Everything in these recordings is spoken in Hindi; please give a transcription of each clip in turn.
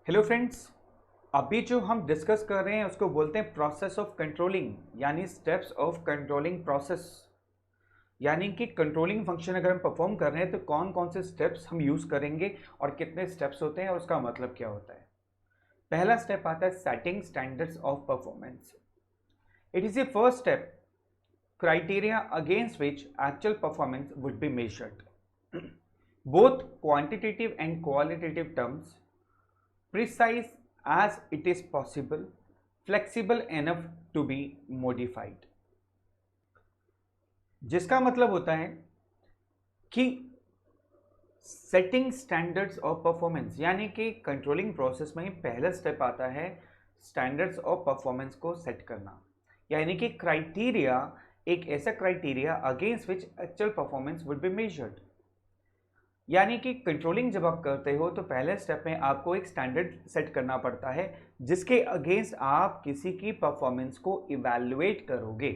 Hello friends. अभी जो हम डिस्कस कर रहे हैं उसको बोलते हैं प्रोसेस ऑफ कंट्रोलिंग, यानी स्टेप्स ऑफ कंट्रोलिंग प्रोसेस। यानी कि कंट्रोलिंग फंक्शन अगर हम परफॉर्म कर रहे हैं तो कौन कौन से स्टेप्स हम यूज करेंगे और कितने स्टेप्स होते हैं और उसका मतलब क्या होता है। पहला स्टेप आता है setting standards of performance. It is the first step, criteria against which actual performance would be measured. Both quantitative and qualitative terms, precise as it is possible, flexible enough to be modified. जिसका मतलब होता है कि सेटिंग स्टैंडर्ड्स ऑफ परफॉर्मेंस, यानी कि कंट्रोलिंग प्रोसेस में ही पहला स्टेप आता है स्टैंडर्ड्स ऑफ परफॉर्मेंस को सेट करना, यानी कि क्राइटेरिया, एक ऐसा criteria against which actual performance would be measured. यानी कि कंट्रोलिंग जब आप करते हो तो पहले स्टेप में आपको एक स्टैंडर्ड सेट करना पड़ता है जिसके अगेंस्ट आप किसी की परफॉर्मेंस को इवैल्यूएट करोगे,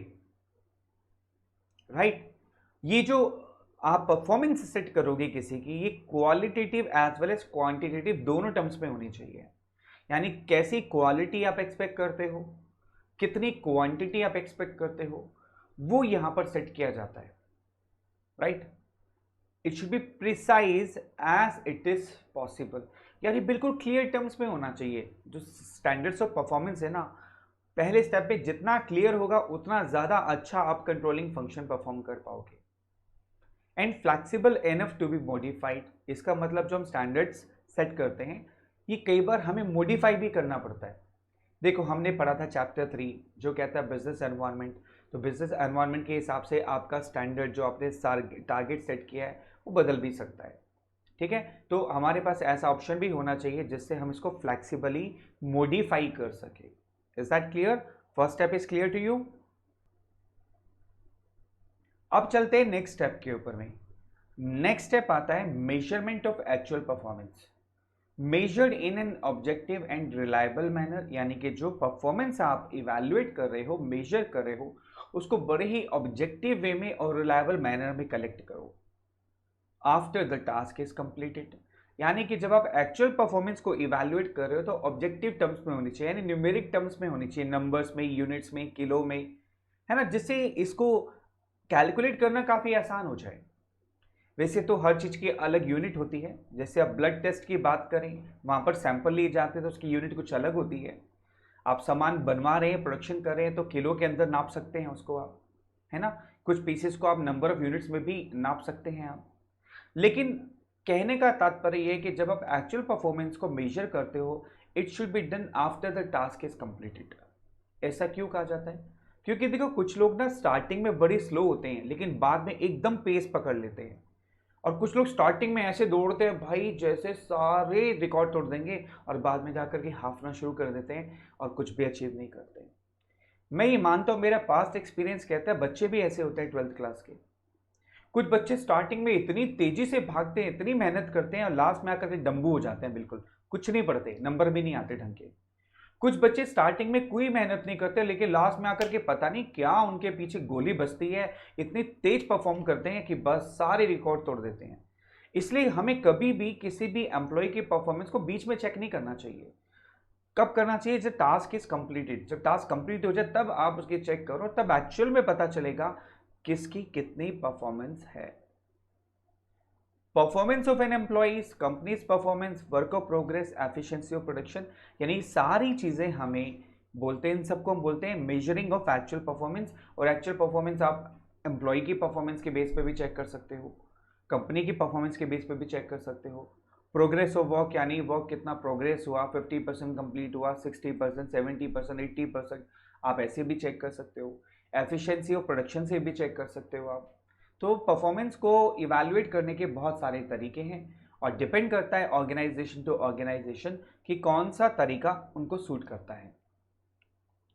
राइट। ये जो आप परफॉर्मेंस सेट करोगे किसी की, ये qualitative as well as quantitative दोनों टर्म्स में होनी चाहिए। यानी कैसी क्वालिटी आप एक्सपेक्ट करते हो, कितनी क्वांटिटी आप एक्सपेक्ट करते हो, वो यहां पर सेट किया जाता है, right. It should be precise as it is possible, यानी बिल्कुल क्लियर टर्म्स में होना चाहिए। जो स्टैंडर्ड्स ऑफ परफॉर्मेंस है ना, पहले स्टेप पे जितना क्लियर होगा उतना ज्यादा अच्छा आप कंट्रोलिंग फंक्शन परफॉर्म कर पाओगे। And flexible enough to be modified, इसका मतलब जो हम स्टैंडर्ड्स सेट करते हैं ये कई बार हमें मॉडिफाई भी करना पड़ता है। देखो हमने पढ़ा था चैप्टर 3 जो कहता है बिजनेस एनवायरनमेंट। तो बिजनेस एनवायरनमेंट के हिसाब से आपका स्टैंडर्ड जो आपने टारगेट सेट किया है वो बदल भी सकता है, ठीक है। तो हमारे पास ऐसा ऑप्शन भी होना चाहिए जिससे हम इसको फ्लैक्सिबली मॉडिफाई कर सके। Is that clear? First step is clear to you. अब चलते हैं नेक्स्ट स्टेप के ऊपर में। नेक्स्ट स्टेप आता है measurement of actual performance measured in an objective and reliable manner, यानी कि जो परफॉर्मेंस आप इवैल्यूएट कर रहे हो, मेजर कर रहे हो, उसको बड़े ही ऑब्जेक्टिव वे में और रिलायबल मैनर में कलेक्ट करो after the task is completed. यानी कि जब आप एक्चुअल परफॉर्मेंस को इवैल्यूएट कर रहे हो तो ऑब्जेक्टिव टर्म्स में होनी चाहिए, यानी न्यूमेरिक टर्म्स में होनी चाहिए, नंबर्स में, यूनिट्स में, किलो में, है ना, जिससे इसको कैलकुलेट करना काफी आसान हो जाए। वैसे तो हर चीज की अलग यूनिट होती है, जैसे आप ब्लड टेस्ट की बात करें, वहां पर सैंपल लिए जाते हैं तो उसकी यूनिट कुछ अलग होती है। आप सामान बनवा रहे हैं, प्रोडक्शन कर रहे हैं तो किलो के अंदर नाप सकते हैं उसको आप, है ना। कुछ पीसेस को आप नंबर ऑफ यूनिट्स में भी नाप सकते हैं आप। लेकिन कहने का तात्पर्य यह है कि जब आप एक्चुअल परफॉर्मेंस को मेजर करते हो it should be done after the task is completed. ऐसा क्यों कहा जाता है? क्योंकि देखो कुछ लोग ना स्टार्टिंग में बड़ी स्लो होते हैं लेकिन बाद में एकदम पेस पकड़ लेते हैं, और कुछ लोग स्टार्टिंग में ऐसे दौड़ते हैं भाई जैसे सारे रिकॉर्ड तोड़ देंगे, और बाद में जाकर के हाफना शुरू कर देते हैं और कुछ भी अचीव नहीं करते। मैं ये मानता हूं, मेरा पास्ट एक्सपीरियंस कहता है बच्चे भी ऐसे होते हैं 12th क्लास के। कुछ बच्चे स्टार्टिंग में इतनी तेजी से भागते हैं, इतनी मेहनत करते हैं और लास्ट में आकर के डंबू हो जाते हैं, बिल्कुल कुछ नहीं पढ़ते, नंबर भी नहीं आते ढंग के। कुछ बच्चे स्टार्टिंग में कोई मेहनत नहीं करते लेकिन लास्ट में आकर के पता नहीं क्या उनके पीछे गोली बजती है, इतनी तेज परफॉर्म करते हैं कि बस सारे रिकॉर्ड तोड़ देते हैं। इसलिए हमें कभी भी किसी भी एम्प्लॉय की परफॉर्मेंस को बीच में चेक नहीं करना चाहिए। कब करना चाहिए? जब टास्क इज कंप्लीटेड, जब टास्क कंप्लीट हो जाए तब आप उसकी चेक करो, तब एक्चुअल में पता चलेगा किसकी कितनी परफॉर्मेंस है। Performance of an employees, companies performance, work of progress, efficiency of production, यानी सारी चीजें हमें बोलते हैं, इन सबको हम बोलते हैं मेजरिंग ऑफ एक्चुअल परफॉर्मेंस। और एक्चुअल परफॉर्मेंस आप एम्प्लॉय की परफॉर्मेंस के बेस पे भी चेक कर सकते हो, कंपनी की परफॉर्मेंस के बेस पे भी चेक कर सकते हो। प्रोग्रेस ऑफ वर्क, यानी वर्क कितना प्रोग्रेस हुआ, 50% कंप्लीट हुआ, 60%, 70%, 80%, आप ऐसे भी चेक कर सकते हो। एफिशिएंसी ऑफ प्रोडक्शन से भी चेक कर सकते हो आप। तो परफॉर्मेंस को इवैल्यूएट करने के बहुत सारे तरीके हैं और डिपेंड करता है ऑर्गेनाइजेशन टू ऑर्गेनाइजेशन कि कौन सा तरीका उनको सूट करता है।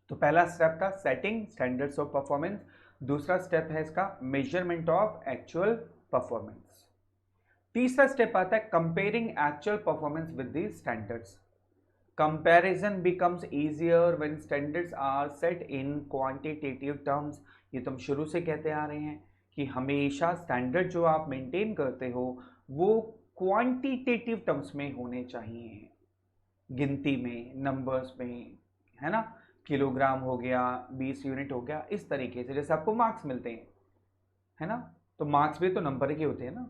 तो पहला स्टेप था सेटिंग स्टैंडर्ड्स ऑफ परफॉर्मेंस, दूसरा स्टेप है इसका मेजरमेंट ऑफ एक्चुअल परफॉर्मेंस, तीसरा स्टेप आता है comparing actual performance with the standards. Comparison becomes easier when standards are set in quantitative terms. ये तुम शुरू से कहते आ रहे हैं कि हमेशा स्टैंडर्ड जो आप मेंटेन करते हो वो क्वांटिटेटिव टर्म्स में होने चाहिए, गिनती में, नंबर्स में, है ना, किलोग्राम हो गया, 20 यूनिट हो गया, इस तरीके से जैसे आपको मार्क्स मिलते हैं, है ना, तो मार्क्स भी तो नंबर के होते हैं ना,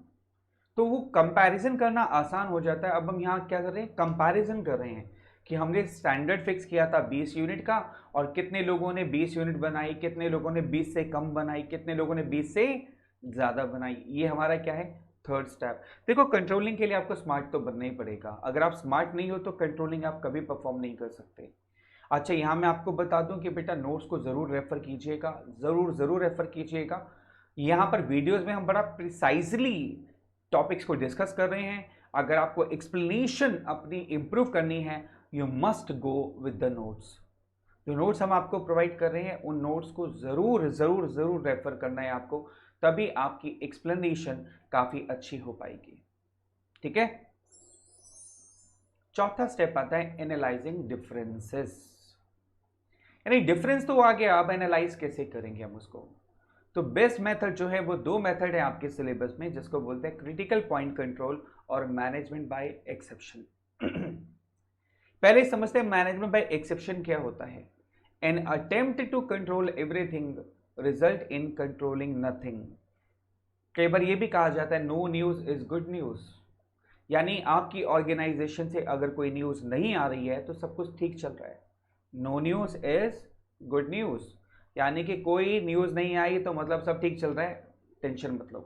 तो वो कंपैरिजन करना आसान हो जाता है। अब हम यहाँ क्या कर रहे हैं, कंपैरिजन कर रहे हैं कि हमने स्टैंडर्ड फिक्स किया था 20 यूनिट का, और कितने लोगों ने 20 यूनिट बनाई, कितने लोगों ने 20 से कम बनाई, कितने लोगों ने 20 से ज़्यादा बनाई। ये हमारा क्या है, थर्ड स्टेप। देखो कंट्रोलिंग के लिए आपको स्मार्ट तो बनना ही पड़ेगा, अगर आप स्मार्ट नहीं हो तो कंट्रोलिंग आप कभी परफॉर्म नहीं कर सकते। अच्छा, यहाँ मैं आपको बता दूं कि बेटा नोट्स को ज़रूर रेफर कीजिएगा, ज़रूर ज़रूर रेफर कीजिएगा। यहाँ पर वीडियोस में हम बड़ा प्रिसाइजली टॉपिक्स को डिस्कस कर रहे हैं। अगर आपको एक्सप्लेनेशन अपनी इंप्रूव करनी है, you must go with the notes. जो नोट्स हम आपको प्रोवाइड कर रहे हैं उन नोट्स को ज़रूर ज़रूर ज़रूर रेफर करना है आपको, तभी आपकी एक्सप्लेनेशन काफ़ी अच्छी हो पाएगी। ठीक है, चौथा स्टेप आता है एनालाइजिंग डिफरेंसेस। यानी डिफरेंस तो आ गया, अब एनालाइज कैसे करेंगे हम उसको। तो बेस्ट मेथड जो है वो दो मेथड है आपके सिलेबस में, जिसको बोलते हैं क्रिटिकल पॉइंट कंट्रोल और मैनेजमेंट बाय एक्सेप्शन। पहले समझते हैं मैनेजमेंट बाय एक्सेप्शन क्या होता है। An attempt to control everything result in controlling nothing. कई बार ये भी कहा जाता है no news is good news, यानी आपकी ऑर्गेनाइजेशन से अगर कोई न्यूज नहीं आ रही है तो सब कुछ ठीक चल रहा है। No news is good news, यानी कि कोई न्यूज नहीं आई तो मतलब सब ठीक चल रहा है, टेंशन मत लो,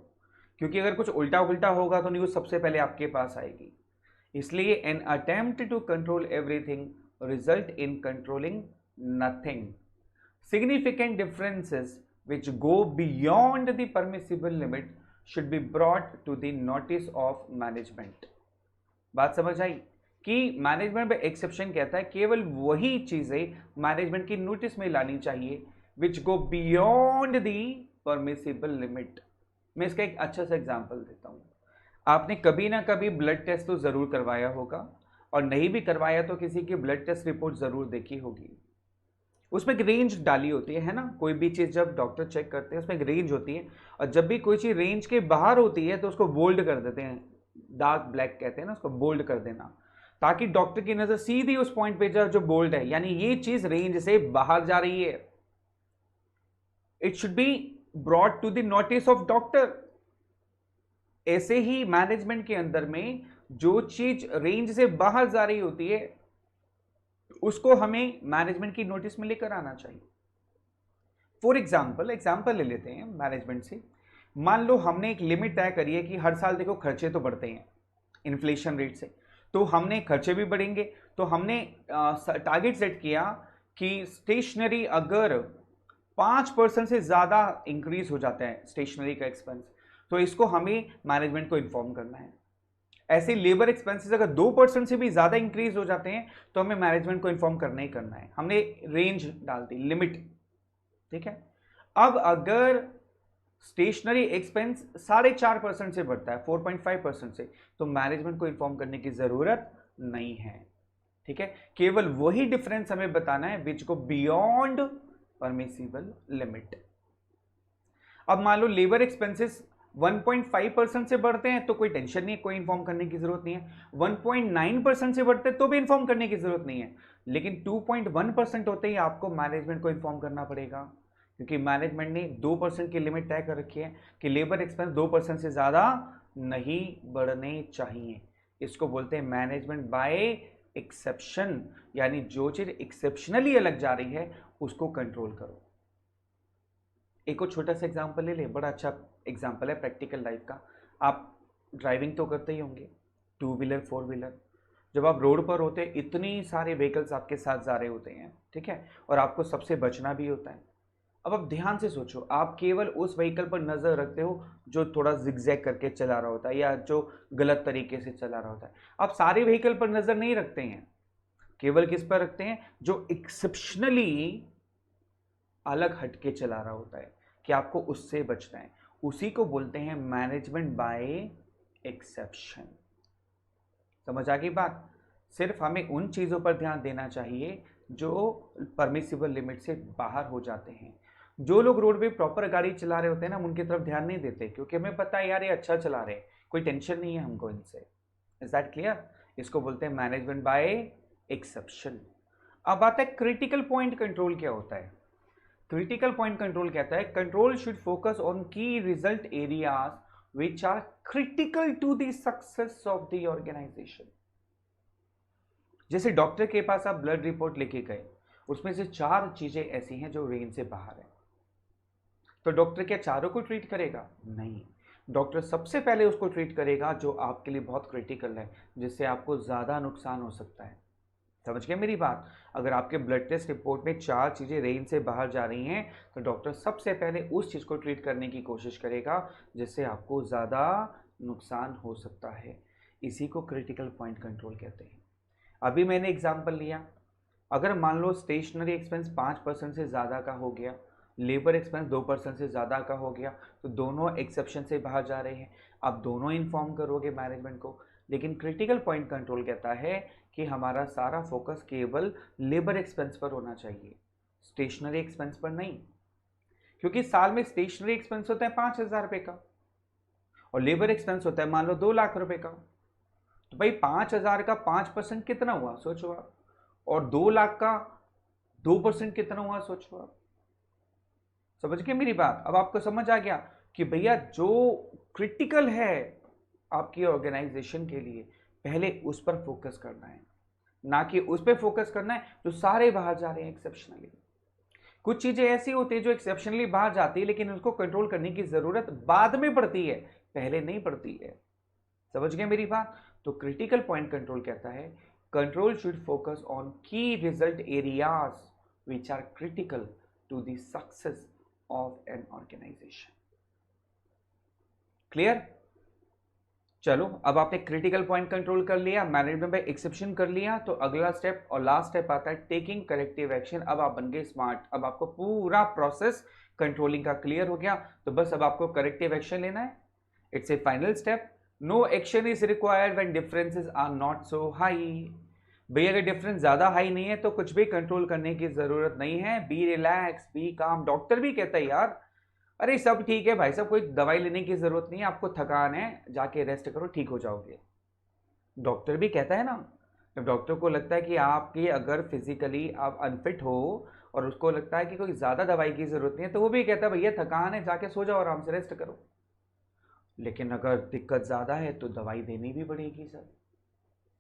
क्योंकि अगर कुछ उल्टा उल्टा होगा तो न्यूज सबसे पहले आपके पास आएगी। इसलिए an attempt to control everything result in controlling nothing. Significant differences which go beyond the permissible limit should be brought to the notice of management। बात समझ आई कि मैनेजमेंट में एक्सेप्शन कहता है केवल वही चीजें मैनेजमेंट की नोटिस में लानी चाहिए which go beyond the permissible limit। मैं इसका एक अच्छा सा एग्जांपल देता हूं। आपने कभी ना कभी ब्लड टेस्ट तो जरूर करवाया होगा, और नहीं भी करवाया तो किसी की ब्लड टेस्ट रिपोर्ट जरूर देखी होगी। उसमें एक रेंज डाली होती है ना, कोई भी चीज़ जब डॉक्टर चेक करते हैं उसमें एक रेंज होती है, और जब भी कोई चीज़ रेंज के बाहर होती है तो उसको बोल्ड कर देते हैं, डार्क ब्लैक कहते हैं ना उसको, बोल्ड कर देना, ताकि डॉक्टर की नज़र सीधी उस पॉइंट पे जाए जो बोल्ड है, यानी ये चीज़ रेंज से बाहर जा रही है। It should be brought to the notice of doctor. ऐसे ही मैनेजमेंट के अंदर में जो चीज रेंज से बाहर जा रही होती है उसको हमें मैनेजमेंट की नोटिस में लेकर आना चाहिए। फॉर एग्जाम्पल ले लेते हैं मैनेजमेंट से। मान लो हमने एक लिमिट तय करी है कि हर साल देखो खर्चे तो बढ़ते हैं इन्फ्लेशन रेट से, तो हमने खर्चे भी बढ़ेंगे, तो हमने टारगेट सेट किया कि स्टेशनरी अगर 5% से ज़्यादा इंक्रीज हो जाता है स्टेशनरी का एक्सपेंस, तो इसको हमें मैनेजमेंट को इन्फॉर्म करना है। ऐसे लेबर एक्सपेंसेस अगर 2% से भी ज़्यादा इंक्रीज हो जाते हैं तो हमें मैनेजमेंट को इन्फॉर्म करना ही करना है। हमने रेंज डाल दी, लिमिट, ठीक है। अब अगर स्टेशनरी एक्सपेंस 4.5% से बढ़ता है, 4.5% से, तो मैनेजमेंट को इन्फॉर्म करने की ज़रूरत नहीं है, ठीक है। केवल वही डिफरेंस हमें बताना है विच गो बियॉन्ड परमिसिबल लिमिट। अब मान लो लेबर एक्सपेंसेस 1.5% से बढ़ते हैं तो कोई टेंशन नहीं है, कोई इन्फॉर्म करने की जरूरत नहीं है। 1.9% से बढ़ते हैं तो भी इन्फॉर्म करने की जरूरत नहीं है, लेकिन 2.1% होते ही आपको मैनेजमेंट को इन्फॉर्म करना पड़ेगा, क्योंकि मैनेजमेंट ने 2% की लिमिट तय कर रखी है कि लेबर एक्सपेंस 2% से ज़्यादा नहीं बढ़ने चाहिए। इसको बोलते हैं मैनेजमेंट बाय एक्सेप्शन, यानी जो चीज़ एक्सेप्शनली अलग जा रही है उसको कंट्रोल करो। एक और छोटा सा एग्जांपल ले ले, बड़ा अच्छा एग्जांपल है प्रैक्टिकल लाइफ का। आप ड्राइविंग तो करते ही होंगे, 2 व्हीलर 4 व्हीलर। जब आप रोड पर होते हैं इतनी सारे व्हीकल्स आपके साथ जा रहे होते हैं, ठीक है, और आपको सबसे बचना भी होता है। अब आप ध्यान से सोचो, आप केवल उस व्हीकल पर नज़र रखते हो जो थोड़ा जिगजैग करके चला रहा होता है या जो गलत तरीके से चला रहा होता है। आप सारे व्हीकल पर नज़र नहीं रखते हैं, केवल किस पर रखते हैं, जो एक्सेप्शनली अलग हटके चला रहा होता है, कि आपको उससे बचना है। उसी को बोलते हैं मैनेजमेंट बाय एक्सेप्शन। समझ आ गई बात। सिर्फ हमें उन चीज़ों पर ध्यान देना चाहिए जो परमिसिबल लिमिट से बाहर हो जाते हैं। जो लोग रोड पे प्रॉपर गाड़ी चला रहे होते हैं ना, हम उनकी तरफ ध्यान नहीं देते, क्योंकि हमें पता है यार ये अच्छा चला रहे हैं, कोई टेंशन नहीं है हमको इनसे। Is that clear? इसको बोलते हैं मैनेजमेंट बाय एक्सेप्शन। अब आता है क्रिटिकल पॉइंट कंट्रोल क्या होता है। क्रिटिकल पॉइंट कंट्रोल कहता है control should focus on key result areas which are critical to the success of the organization। जैसे डॉक्टर के पास आप ब्लड रिपोर्ट लेके गए, उसमें से 4 चीजें ऐसी हैं जो रेंज से बाहर है, तो डॉक्टर क्या चारों को ट्रीट करेगा? नहीं, डॉक्टर सबसे पहले उसको ट्रीट करेगा जो आपके लिए बहुत क्रिटिकल है, जिससे आपको ज्यादा नुकसान हो सकता है। समझ गए मेरी बात? अगर आपके ब्लड टेस्ट रिपोर्ट में 4 चीज़ें रेंज से बाहर जा रही हैं, तो डॉक्टर सबसे पहले उस चीज़ को ट्रीट करने की कोशिश करेगा जिससे आपको ज़्यादा नुकसान हो सकता है। इसी को क्रिटिकल पॉइंट कंट्रोल कहते हैं। अभी मैंने एग्जाम्पल लिया, अगर मान लो स्टेशनरी एक्सपेंस 5% से ज़्यादा का हो गया, लेबर एक्सपेंस 2% से ज़्यादा का हो गया, तो दोनों एक्सेप्शन से बाहर जा रहे हैं। आप दोनों इन्फॉर्म करोगे मैनेजमेंट को, लेकिन क्रिटिकल पॉइंट कंट्रोल कहता है कि हमारा सारा फोकस केवल लेबर एक्सपेंस पर होना चाहिए, स्टेशनरी एक्सपेंस पर नहीं। क्योंकि साल में स्टेशनरी एक्सपेंस होता है 5,000 रुपये का और लेबर एक्सपेंस होता है मान लो 2 लाख रुपए का। तो भाई 5,000 का 5% कितना हुआ सोचो आप, और 2 लाख का 2% कितना हुआ सोचो आप। समझ गए मेरी बात? अब आपको समझ आ गया कि भैया जो क्रिटिकल है आपकी ऑर्गेनाइजेशन के लिए, पहले उस पर फोकस करना है, ना कि उस पर फोकस करना है जो सारे बाहर जा रहे हैं एक्सेप्शनली। कुछ चीजें ऐसी होती है जो एक्सेप्शनली बाहर जाती है, लेकिन उसको कंट्रोल करने की जरूरत बाद में पड़ती है, पहले नहीं पड़ती है। समझ गए मेरी बात? तो क्रिटिकल पॉइंट कंट्रोल कहता है control should focus on key result areas which are critical to the success of an organisation. Clear? चलो, अब आपने क्रिटिकल पॉइंट कंट्रोल कर लिया, मैनेजमेंट बाय एक्सेप्शन कर लिया, तो अगला स्टेप और लास्ट स्टेप आता है टेकिंग करेक्टिव एक्शन। अब आप बन गए स्मार्ट, अब आपको पूरा प्रोसेस कंट्रोलिंग का क्लियर हो गया, तो बस अब आपको करेक्टिव एक्शन लेना है। It's a final step. No action is required when differences are not so high. भैया अगर डिफरेंस ज्यादा हाई नहीं है तो कुछ भी कंट्रोल करने की जरूरत नहीं है। बी रिलैक्स, बी काम। डॉक्टर भी कहता है यार अरे सब ठीक है भाई साहब, कोई दवाई लेने की जरूरत नहीं है, आपको थकान है जाके रेस्ट करो ठीक हो जाओगे। डॉक्टर भी कहता है ना, जब डॉक्टर को लगता है कि आपकी अगर फिजिकली आप अनफिट हो और उसको लगता है कि कोई ज़्यादा दवाई की ज़रूरत नहीं है, तो वो भी कहता है भैया थकान है जाके सो जाओ आराम से रेस्ट करो। लेकिन अगर दिक्कत ज़्यादा है तो दवाई देनी भी पड़ेगी सर।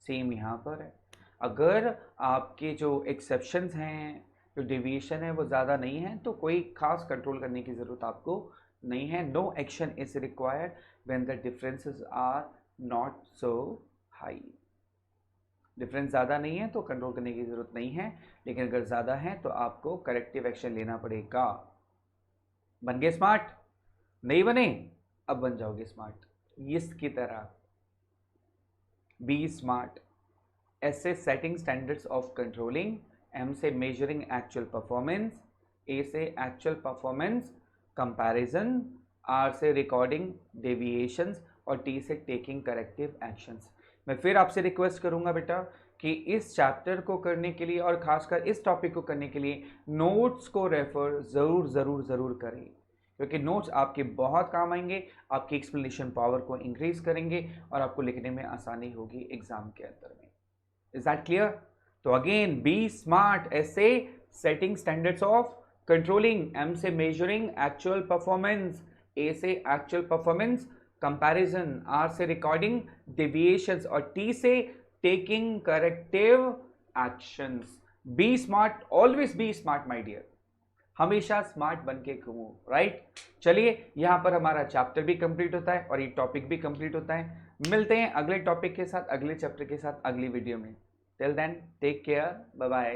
सेम यहाँ पर है, अगर आपके जो एक्सेप्शंस हैं, जो डिविएशन है वो ज़्यादा नहीं है, तो कोई खास कंट्रोल करने की ज़रूरत आपको नहीं है। No action is required when the differences are not so high. Difference ज़्यादा नहीं है तो कंट्रोल करने की ज़रूरत नहीं है, लेकिन अगर ज़्यादा है तो आपको करेक्टिव एक्शन लेना पड़ेगा। बन गए स्मार्ट? नहीं बने? अब बन जाओगे स्मार्ट इसकी तरह। Be smart. एस से setting standards of controlling, M से मेजरिंग एक्चुअल परफॉर्मेंस, ए से एक्चुअल परफॉर्मेंस कंपैरिजन, आर से रिकॉर्डिंग डेविएशंस और टी से टेकिंग करेक्टिव एक्शंस। मैं फिर आपसे रिक्वेस्ट करूंगा बेटा कि इस चैप्टर को करने के लिए और खासकर इस टॉपिक को करने के लिए नोट्स को रेफर ज़रूर ज़रूर ज़रूर करें, क्योंकि नोट्स आपके बहुत काम आएंगे, आपकी एक्सप्लेनेशन पावर को इंक्रीज करेंगे और आपको लिखने में आसानी होगी एग्जाम के अंदर में। Is that clear? तो अगेन बी स्मार्ट, एस से setting standards of controlling, M से मेजरिंग एक्चुअल परफॉर्मेंस, ए से एक्चुअल परफॉर्मेंस कंपैरिजन, आर से रिकॉर्डिंग डेविएशंस और टी से taking corrective actions. Be smart, always be smart my dear, हमेशा स्मार्ट बन के घूमो। राइट? चलिए, यहां पर हमारा चैप्टर भी कंप्लीट होता है और ये टॉपिक भी कंप्लीट होता है। मिलते हैं अगले टॉपिक के साथ, अगले चैप्टर के साथ अगली वीडियो में। Till then take care, bye bye.